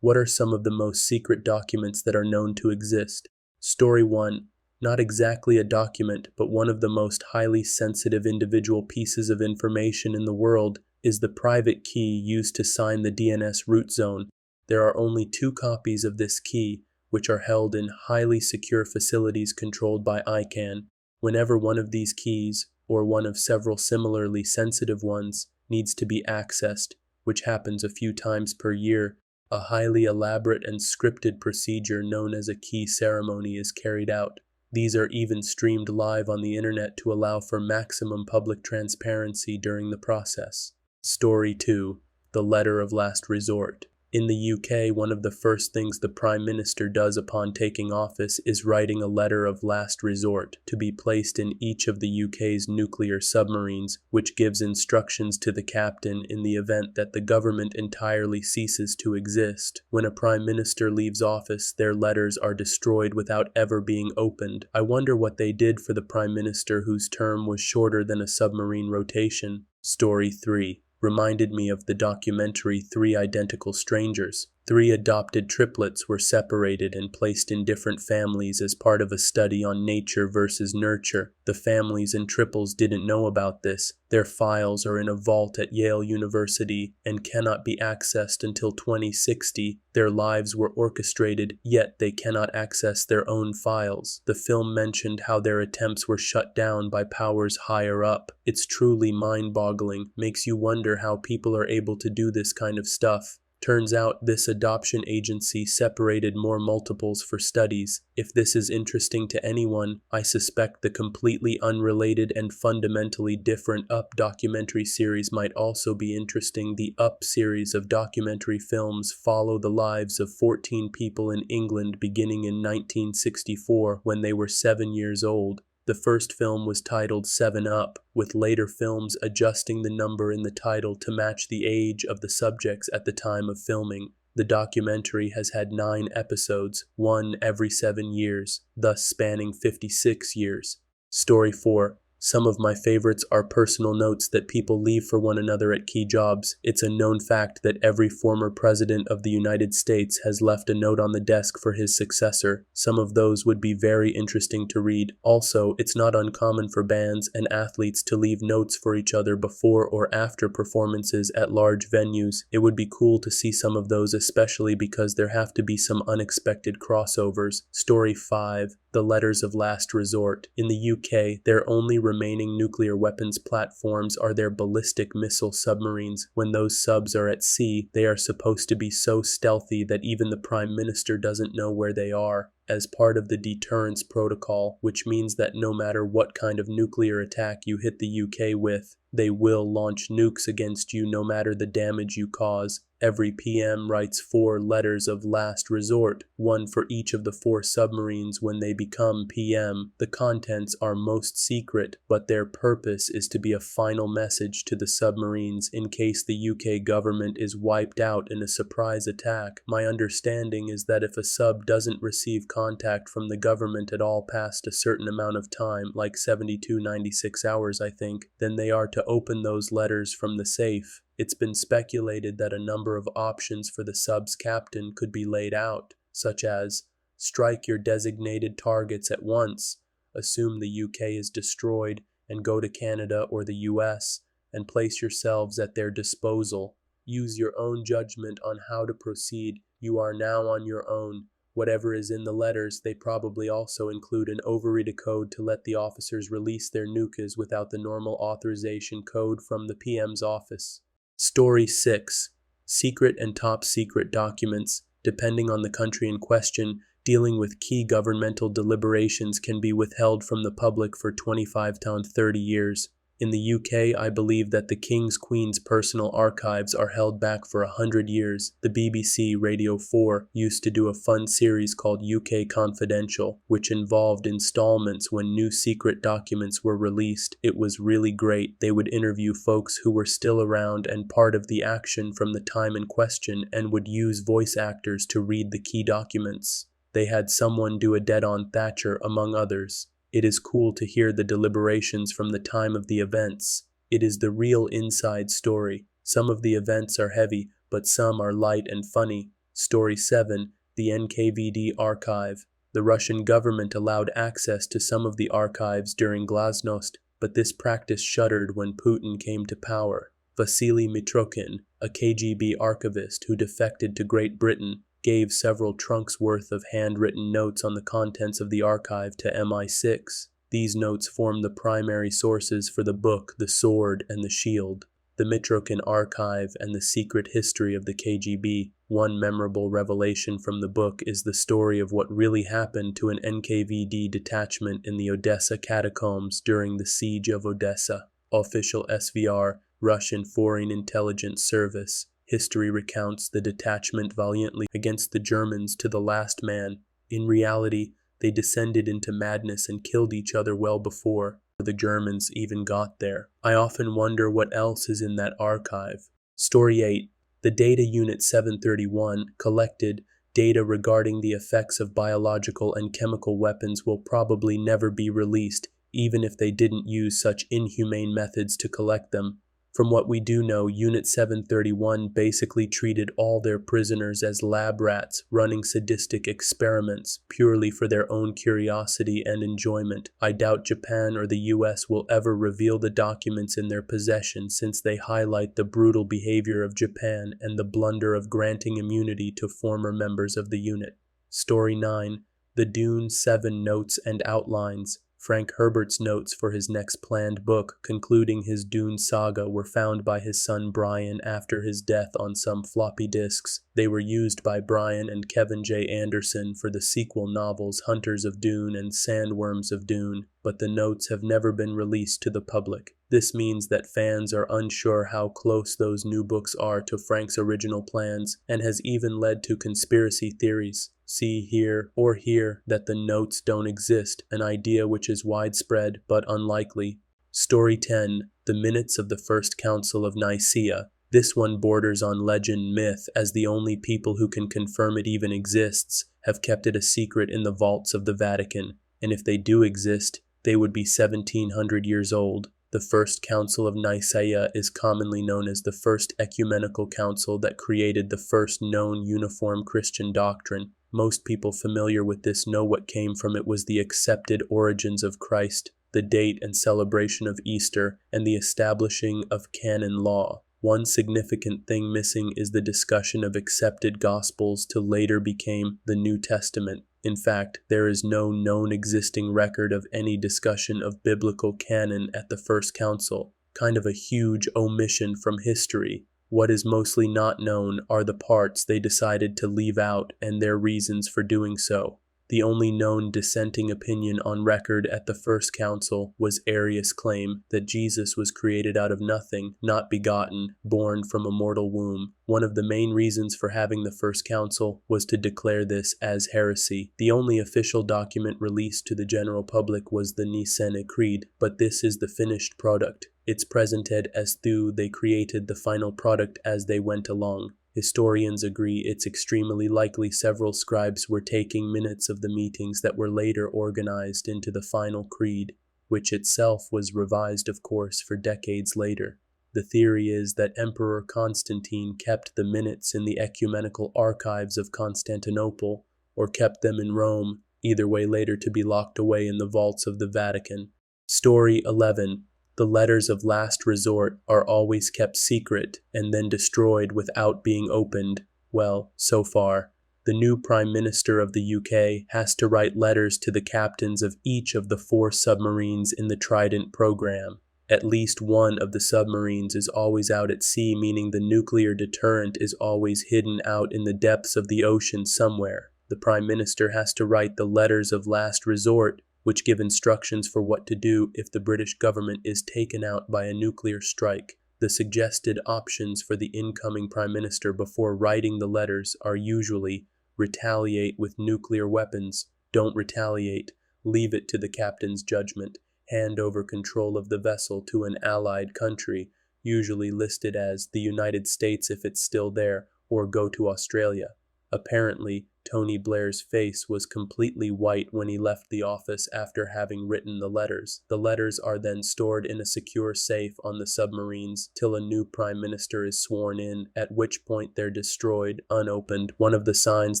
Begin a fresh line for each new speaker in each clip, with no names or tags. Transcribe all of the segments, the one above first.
What are some of the most secret documents that are known to exist? Story 1. Not exactly a document, but one of the most highly sensitive individual pieces of information in the world is the private key used to sign the DNS root zone. There are only 2 copies of this key, which are held in highly secure facilities controlled by ICANN. Whenever one of these keys, or one of several similarly sensitive ones, needs to be accessed, which happens a few times per year, a highly elaborate and scripted procedure known as a key ceremony is carried out. These are even streamed live on the internet to allow for maximum public transparency during the process. Story 2. The Letter of Last Resort. In the UK, one of the first things the Prime Minister does upon taking office is writing a letter of last resort to be placed in each of the UK's nuclear submarines, which gives instructions to the captain in the event that the government entirely ceases to exist. When a Prime Minister leaves office, their letters are destroyed without ever being opened. I wonder what they did for the Prime Minister whose term was shorter than a submarine rotation. Story 3. Reminded me of the documentary 3 Identical Strangers. 3 adopted triplets were separated and placed in different families as part of a study on nature versus nurture. The families and triples didn't know about this. Their files are in a vault at Yale University and cannot be accessed until 2060. Their lives were orchestrated, yet they cannot access their own files. The film mentioned how their attempts were shut down by powers higher up. It's truly mind-boggling, makes you wonder how people are able to do this kind of stuff. Turns out this adoption agency separated more multiples for studies. If this is interesting to anyone, I suspect the completely unrelated and fundamentally different Up documentary series might also be interesting. The Up series of documentary films follow the lives of 14 people in England beginning in 1964 when they were 7 years old. The first film was titled 7 Up, with later films adjusting the number in the title to match the age of the subjects at the time of filming. The documentary has had 9 episodes, one every 7 years, thus spanning 56 years. Story 4. Some of my favorites are personal notes that people leave for one another at key jobs. It's a known fact that every former president of the United States has left a note on the desk for his successor. Some of those would be very interesting to read. Also, it's not uncommon for bands and athletes to leave notes for each other before or after performances at large venues. It would be cool to see some of those, especially because there have to be some unexpected crossovers. Story 5. The Letters of Last Resort. In the UK, their only remaining nuclear weapons platforms are their ballistic missile submarines. When those subs are at sea, they are supposed to be so stealthy that even the Prime Minister doesn't know where they are, as part of the deterrence protocol, which means that no matter what kind of nuclear attack you hit the UK with, they will launch nukes against you no matter the damage you cause. Every PM writes 4 letters of last resort, one for each of the 4 submarines when they become PM. The contents are most secret, but their purpose is to be a final message to the submarines in case the UK government is wiped out in a surprise attack. My understanding is that if a sub doesn't receive contact from the government at all past a certain amount of time, like 96 hours I think, then they are to open those letters from the safe. It's been speculated that a number of options for the sub's captain could be laid out, such as strike your designated targets at once, assume the UK is destroyed, and go to Canada or the US, and place yourselves at their disposal. Use your own judgment on how to proceed. You are now on your own. Whatever is in the letters, they probably also include an override code to let the officers release their nukas without the normal authorization code from the PM's office. Story 6. Secret and top secret documents, depending on the country in question, dealing with key governmental deliberations can be withheld from the public for 25 to 30 years. In the UK, I believe that the King's Queen's personal archives are held back for 100 years. The BBC Radio 4 used to do a fun series called UK Confidential, which involved installments when new secret documents were released. It was really great. They would interview folks who were still around and part of the action from the time in question and would use voice actors to read the key documents. They had someone do a dead-on Thatcher, among others. It is cool to hear the deliberations from the time of the events. It is the real inside story. Some of the events are heavy, but some are light and funny. Story 7. The NKVD Archive. The Russian government allowed access to some of the archives during Glasnost, but this practice shuttered when Putin came to power. Vasily Mitrokhin, a KGB archivist who defected to Great Britain, gave several trunks worth of handwritten notes on the contents of the archive to MI6. These notes form the primary sources for the book The Sword and the Shield. The Mitrokhin Archive and the Secret History of the KGB. One memorable revelation from the book is the story of what really happened to an NKVD detachment in the Odessa catacombs during the siege of Odessa. Official SVR, Russian Foreign Intelligence Service. History recounts the detachment valiantly against the Germans to the last man. In reality, they descended into madness and killed each other well before the Germans even got there. I often wonder what else is in that archive. Story 8. The Data Unit 731 collected data regarding the effects of biological and chemical weapons will probably never be released, even if they didn't use such inhumane methods to collect them. From what we do know, Unit 731 basically treated all their prisoners as lab rats running sadistic experiments purely for their own curiosity and enjoyment. I doubt Japan or the US will ever reveal the documents in their possession, since they highlight the brutal behavior of Japan and the blunder of granting immunity to former members of the unit. Story 9. The Dune 7 Notes and Outlines. Frank Herbert's notes for his next planned book, concluding his Dune saga, were found by his son Brian after his death on some floppy disks. They were used by Brian and Kevin J. Anderson for the sequel novels Hunters of Dune and Sandworms of Dune, but the notes have never been released to the public. This means that fans are unsure how close those new books are to Frank's original plans, and has even led to conspiracy theories. See here or here that the notes don't exist, an idea which is widespread but unlikely. Story 10. The Minutes of the First Council of Nicaea. This one borders on legend myth, as the only people who can confirm it even exists have kept it a secret in the vaults of the Vatican, and if they do exist, they would be 1700 years old. The First Council of Nicaea is commonly known as the First Ecumenical Council that created the first known uniform Christian doctrine. Most people familiar with this know what came from it was the accepted origins of Christ, the date and celebration of Easter, and the establishing of canon law. One significant thing missing is the discussion of accepted Gospels to later became the New Testament. In fact, there is no known existing record of any discussion of biblical canon at the First Council, kind of a huge omission from history. What is mostly not known are the parts they decided to leave out and their reasons for doing so. The only known dissenting opinion on record at the First Council was Arius' claim that Jesus was created out of nothing, not begotten, born from a mortal womb. One of the main reasons for having the First Council was to declare this as heresy. The only official document released to the general public was the Nicene Creed, but this is the finished product. It's presented as though they created the final product as they went along. Historians agree it's extremely likely several scribes were taking minutes of the meetings that were later organized into the final creed, which itself was revised, of course, for decades later. The theory is that Emperor Constantine kept the minutes in the ecumenical archives of Constantinople, or kept them in Rome, either way later to be locked away in the vaults of the Vatican. Story 11. The letters of last resort are always kept secret and then destroyed without being opened. Well, so far. The new Prime Minister of the UK has to write letters to the captains of each of the 4 submarines in the Trident program. At least one of the submarines is always out at sea, meaning the nuclear deterrent is always hidden out in the depths of the ocean somewhere. The Prime Minister has to write the letters of last resort, which give instructions for what to do if the British government is taken out by a nuclear strike. The suggested options for the incoming Prime Minister before writing the letters are usually retaliate with nuclear weapons, don't retaliate, leave it to the captain's judgment, hand over control of the vessel to an allied country, usually listed as the United States if it's still there, or go to Australia. Apparently, Tony Blair's face was completely white when he left the office after having written the letters. The letters are then stored in a secure safe on the submarines till a new prime minister is sworn in, at which point they're destroyed, unopened. One of the signs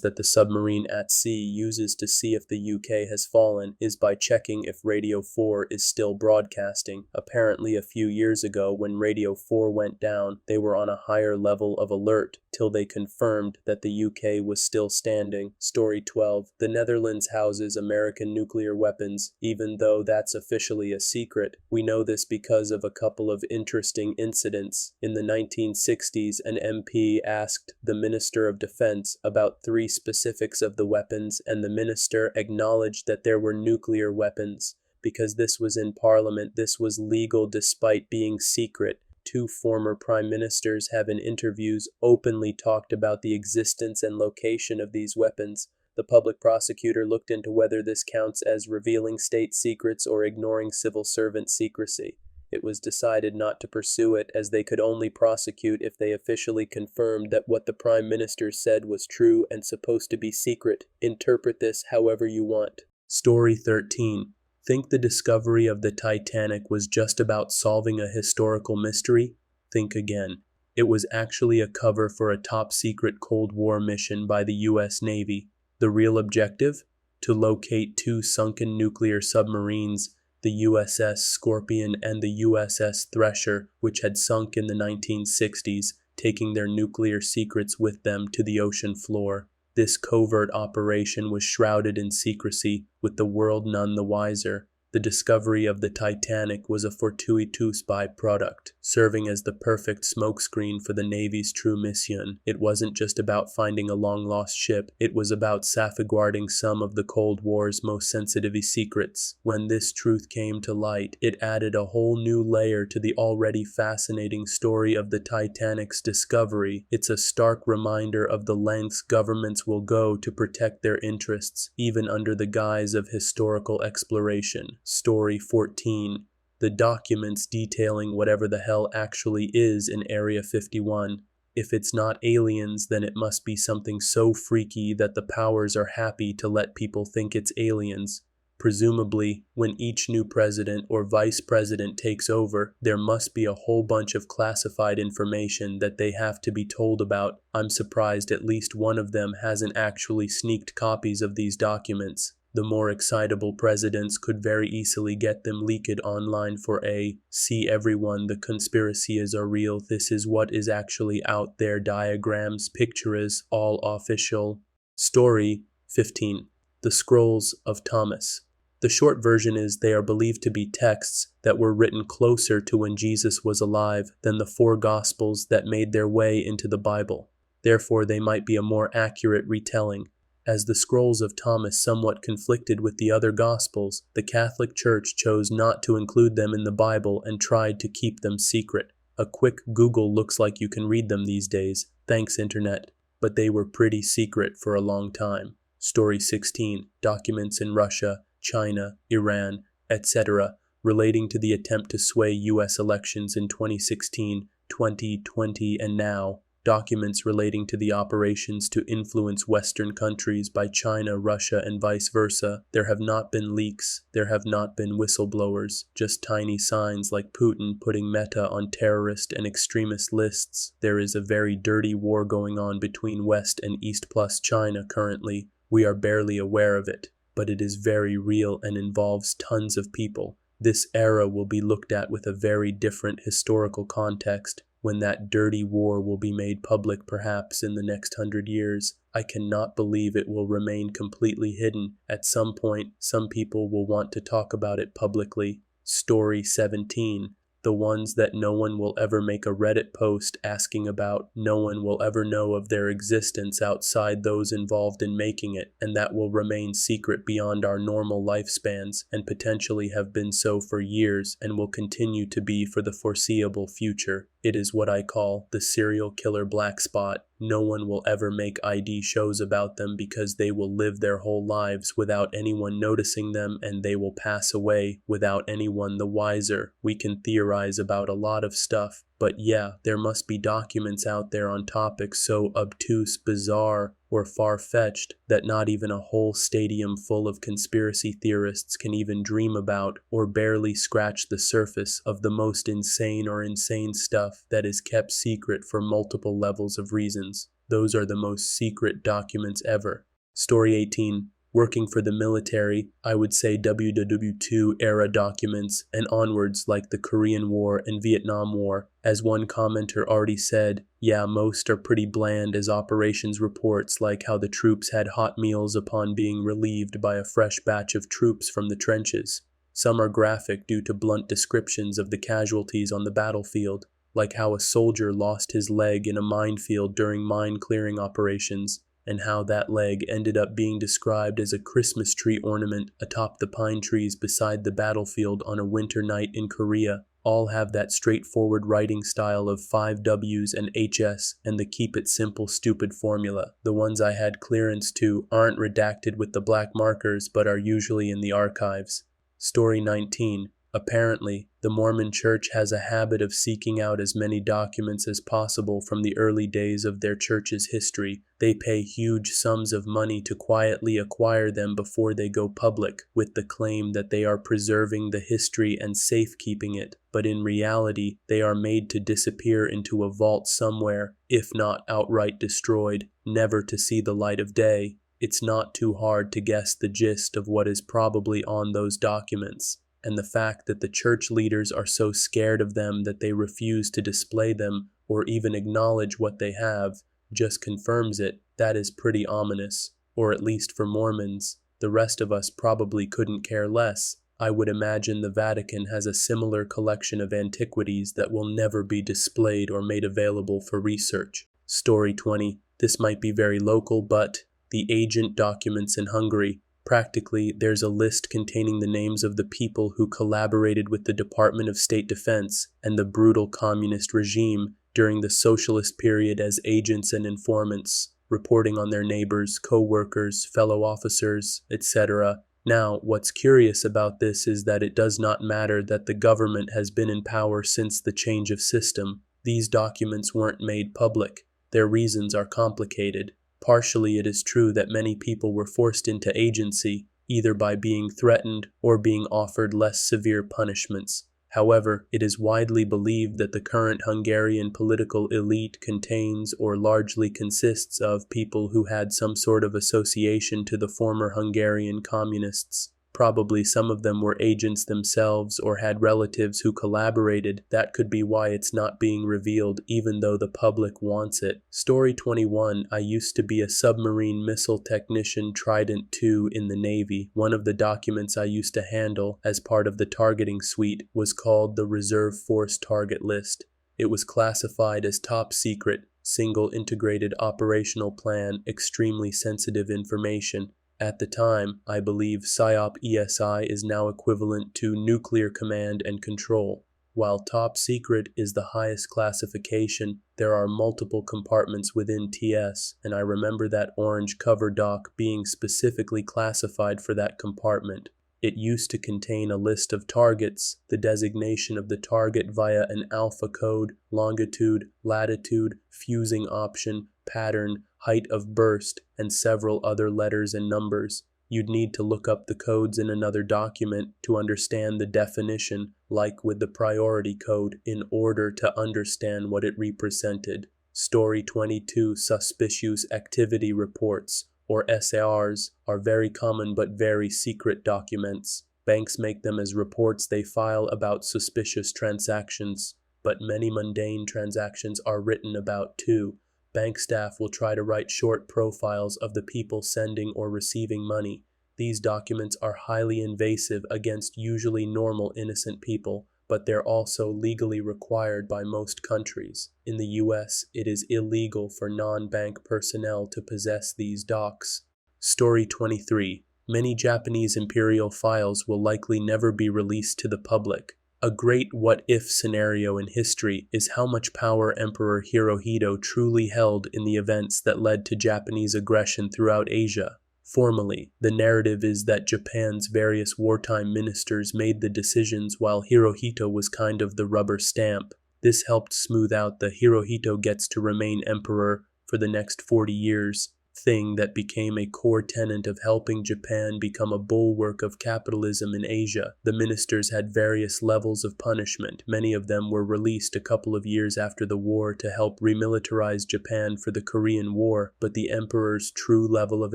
that the submarine at sea uses to see if the UK has fallen is by checking if Radio 4 is still broadcasting. Apparently a few years ago, when Radio 4 went down, they were on a higher level of alert till they confirmed that the UK was still standing. Story 12. The Netherlands houses American nuclear weapons, even though that's officially a secret. We know this because of a couple of interesting incidents. In the 1960s, an MP asked the Minister of Defense about 3 specifics of the weapons, and the minister acknowledged that there were nuclear weapons. Because this was in Parliament, this was legal despite being secret. 2 former prime ministers have in interviews openly talked about the existence and location of these weapons. The public prosecutor looked into whether this counts as revealing state secrets or ignoring civil servant secrecy. It was decided not to pursue it, as they could only prosecute if they officially confirmed that what the prime minister said was true and supposed to be secret. Interpret this however you want. Story 13. Think the discovery of the Titanic was just about solving a historical mystery? Think again. It was actually a cover for a top-secret Cold War mission by the U.S. Navy. The real objective? To locate 2 sunken nuclear submarines, the USS Scorpion and the USS Thresher, which had sunk in the 1960s, taking their nuclear secrets with them to the ocean floor. This covert operation was shrouded in secrecy, with the world none the wiser. The discovery of the Titanic was a fortuitous byproduct, serving as the perfect smokescreen for the Navy's true mission. It wasn't just about finding a long-lost ship, it was about safeguarding some of the Cold War's most sensitive secrets. When this truth came to light, it added a whole new layer to the already fascinating story of the Titanic's discovery. It's a stark reminder of the lengths governments will go to protect their interests, even under the guise of historical exploration. Story 14. The documents detailing whatever the hell actually is in Area 51. If it's not aliens, then it must be something so freaky that the powers are happy to let people think it's aliens. Presumably, when each new president or vice president takes over, there must be a whole bunch of classified information that they have to be told about. I'm surprised at least one of them hasn't actually sneaked copies of these documents. The more excitable presidents could very easily get them leaked online for a "see everyone, the conspiracies are real, this is what is actually out there" diagrams, pictures, all official. Story 15. The Scrolls of Thomas. The short version is they are believed to be texts that were written closer to when Jesus was alive than the 4 Gospels that made their way into the Bible. Therefore, they might be a more accurate retelling. As the Scrolls of Thomas somewhat conflicted with the other Gospels, the Catholic Church chose not to include them in the Bible and tried to keep them secret. A quick Google looks like you can read them these days. Thanks, Internet. But they were pretty secret for a long time. Story 16. Documents in Russia, China, Iran, etc., relating to the attempt to sway U.S. elections in 2016, 2020, and now. Documents relating to the operations to influence Western countries by China, Russia, and vice versa. There have not been leaks. There have not been whistleblowers. Just tiny signs like Putin putting Meta on terrorist and extremist lists. There is a very dirty war going on between West and East plus China currently. We are barely aware of it, but it is very real and involves tons of people. This era will be looked at with a very different historical context, when that dirty war will be made public perhaps in the next 100 years. I cannot believe it will remain completely hidden. At some point, some people will want to talk about it publicly. Story 17. The ones that no one will ever make a Reddit post asking about. No one will ever know of their existence outside those involved in making it, and that will remain secret beyond our normal lifespans, and potentially have been so for years, and will continue to be for the foreseeable future. It is what I call the serial killer black spot. No one will ever make ID shows about them because they will live their whole lives without anyone noticing them, and they will pass away without anyone the wiser. We can theorize about a lot of stuff, but yeah, there must be documents out there on topics so obtuse, bizarre, or far-fetched that not even a whole stadium full of conspiracy theorists can even dream about, or barely scratch the surface of the most insane stuff that is kept secret for multiple levels of reasons. Those are the most secret documents ever. Story 18. Working for the military, I would say WW2 era documents and onwards, like the Korean War and Vietnam War. As one commenter already said, yeah, most are pretty bland as operations reports, like how the troops had hot meals upon being relieved by a fresh batch of troops from the trenches. Some are graphic due to blunt descriptions of the casualties on the battlefield, like how a soldier lost his leg in a minefield during mine-clearing operations, and how that leg ended up being described as a Christmas tree ornament atop the pine trees beside the battlefield on a winter night in Korea. All have that straightforward writing style of 5 W's and HS and the keep it simple stupid formula. The ones I had clearance to aren't redacted with the black markers but are usually in the archives. Story 19. Apparently, the Mormon Church has a habit of seeking out as many documents as possible from the early days of their church's history. They pay huge sums of money to quietly acquire them before they go public, with the claim that they are preserving the history and safekeeping it, but in reality, they are made to disappear into a vault somewhere, if not outright destroyed, never to see the light of day. It's not too hard to guess the gist of what is probably on those documents. And the fact that the church leaders are so scared of them that they refuse to display them or even acknowledge what they have just confirms it. That is pretty ominous, or at least for Mormons. The rest of us probably couldn't care less. I would imagine the Vatican has a similar collection of antiquities that will never be displayed or made available for research. Story 20. This might be very local, but the agent documents in Hungary. Practically, there's a list containing the names of the people who collaborated with the Department of State Defense and the brutal communist regime during the socialist period as agents and informants, reporting on their neighbors, co-workers, fellow officers, etc. Now, what's curious about this is that it does not matter that the government has been in power since the change of system. These documents weren't made public. Their reasons are complicated. Partially, it is true that many people were forced into agency, either by being threatened or being offered less severe punishments. However, it is widely believed that the current Hungarian political elite contains or largely consists of people who had some sort of association to the former Hungarian communists. Probably some of them were agents themselves or had relatives who collaborated. That could be why it's not being revealed even though the public wants it. Story 21. I used to be a submarine missile technician Trident II in the Navy. One of the documents I used to handle as part of the targeting suite was called the Reserve Force Target List. It was classified as top secret, single integrated operational plan, extremely sensitive information. At the time, I believe PSYOP ESI is now equivalent to Nuclear Command and Control. While top secret is the highest classification, there are multiple compartments within TS, and I remember that orange cover doc being specifically classified for that compartment. It used to contain a list of targets, the designation of the target via an alpha code, longitude, latitude, fusing option, pattern, height of burst, and several other letters and numbers. You'd need to look up the codes in another document to understand the definition, like with the priority code, in order to understand what it represented. Story 22. Suspicious Activity Reports, or SARs, are very common but very secret documents. Banks make them as reports they file about suspicious transactions, but many mundane transactions are written about too. Bank staff will try to write short profiles of the people sending or receiving money. These documents are highly invasive against usually normal innocent people, but they're also legally required by most countries. In the US, it is illegal for non-bank personnel to possess these docs. Story 23. Many Japanese Imperial files will likely never be released to the public. A great what-if scenario in history is how much power Emperor Hirohito truly held in the events that led to Japanese aggression throughout Asia. Formally, the narrative is that Japan's various wartime ministers made the decisions while Hirohito was kind of the rubber stamp. This helped smooth out the Hirohito gets to remain emperor for the next 40 years thing that became a core tenet of helping Japan become a bulwark of capitalism in Asia. The ministers had various levels of punishment. Many of them were released a couple of years after the war to help remilitarize Japan for the Korean War, but the emperor's true level of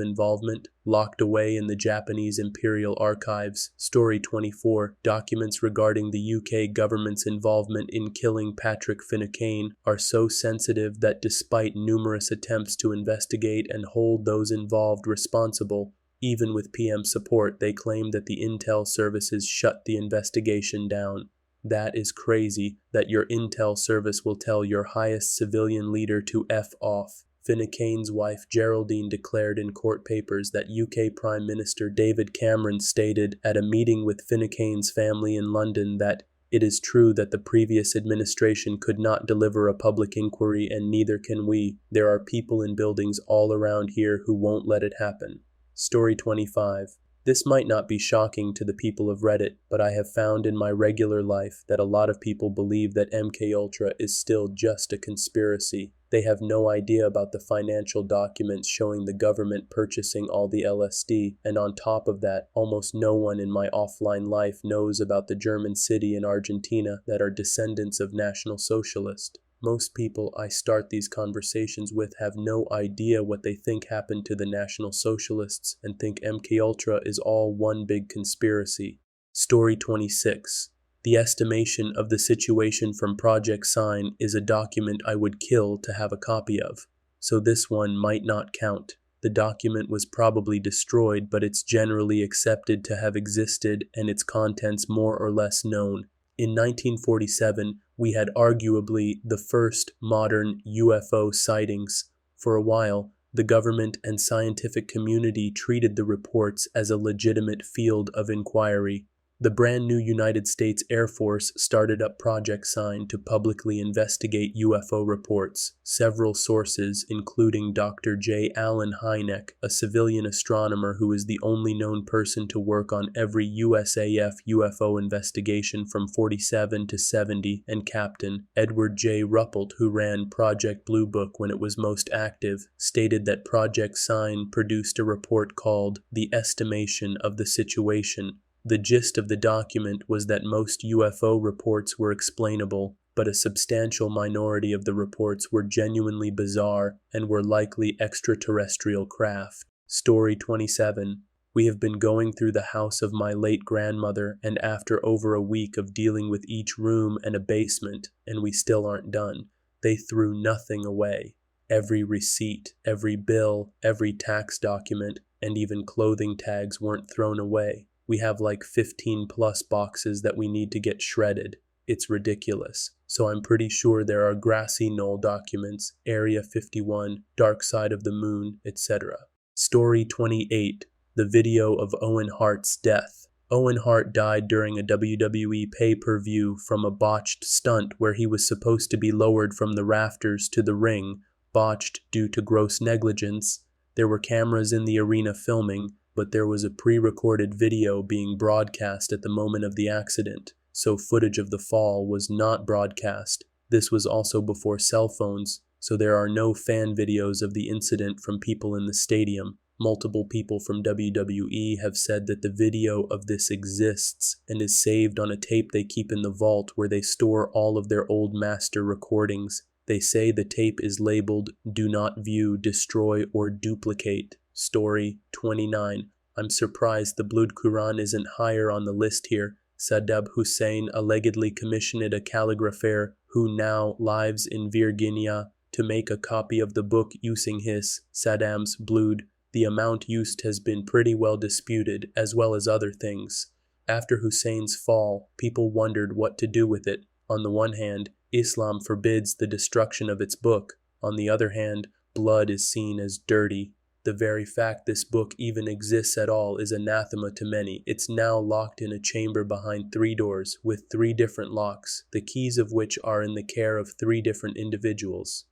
involvement, locked away in the Japanese Imperial Archives. Story 24, documents regarding the UK government's involvement in killing Patrick Finucane are so sensitive that despite numerous attempts to investigate and hold those involved responsible, even with PM support, they claim that the intel services shut the investigation down. That is crazy, that your intel service will tell your highest civilian leader to F off. Finucane's wife Geraldine declared in court papers that UK Prime Minister David Cameron stated at a meeting with Finucane's family in London that it is true that the previous administration could not deliver a public inquiry, and neither can we. There are people in buildings all around here who won't let it happen. Story 25. This might not be shocking to the people of Reddit, but I have found in my regular life that a lot of people believe that MKUltra is still just a conspiracy. They have no idea about the financial documents showing the government purchasing all the LSD, and on top of that, almost no one in my offline life knows about the German city in Argentina that are descendants of National Socialists. Most people I start these conversations with have no idea what they think happened to the National Socialists and think MKUltra is all one big conspiracy. Story 26. The estimation of the situation from Project Sign is a document I would kill to have a copy of, so this one might not count. The document was probably destroyed, but it's generally accepted to have existed and its contents more or less known. In 1947, we had arguably the first modern UFO sightings. For a while, the government and scientific community treated the reports as a legitimate field of inquiry. The brand new United States Air Force started up Project Sign to publicly investigate UFO reports. Several sources, including Dr. J. Allen Hynek, a civilian astronomer who is the only known person to work on every USAF UFO investigation from 47 to 70, and Captain Edward J. Ruppelt, who ran Project Blue Book when it was most active, stated that Project Sign produced a report called The Estimation of the Situation. The gist of the document was that most UFO reports were explainable, but a substantial minority of the reports were genuinely bizarre and were likely extraterrestrial craft. Story 27. We have been going through the house of my late grandmother, and after over a week of dealing with each room and a basement, and we still aren't done. They threw nothing away. Every receipt, every bill, every tax document, and even clothing tags weren't thrown away. We have like 15 plus boxes that we need to get shredded. It's ridiculous. So I'm pretty sure there are grassy knoll documents, Area 51, Dark Side of the Moon, etc. Story 28. The video of Owen Hart's death. Owen Hart died during a WWE pay-per-view from a botched stunt where he was supposed to be lowered from the rafters to the ring, botched due to gross negligence. There were cameras in the arena filming, but there was a pre-recorded video being broadcast at the moment of the accident, so footage of the fall was not broadcast. This was also before cell phones, so there are no fan videos of the incident from people in the stadium. Multiple people from WWE have said that the video of this exists and is saved on a tape they keep in the vault where they store all of their old master recordings. They say the tape is labeled "Do Not View, Destroy, or Duplicate." Story 29. I'm surprised the Blood Quran isn't higher on the list here. Saddam Hussein allegedly commissioned a calligrapher who now lives in Virginia to make a copy of the book using his, Saddam's, blood. The amount used has been pretty well disputed, as well as other things. After Hussein's fall, people wondered what to do with it. On the one hand, Islam forbids the destruction of its book. On the other hand, blood is seen as dirty. The very fact this book even exists at all is anathema to many. It's now locked in a chamber behind 3 doors, with 3 different locks, the keys of which are in the care of 3 different individuals.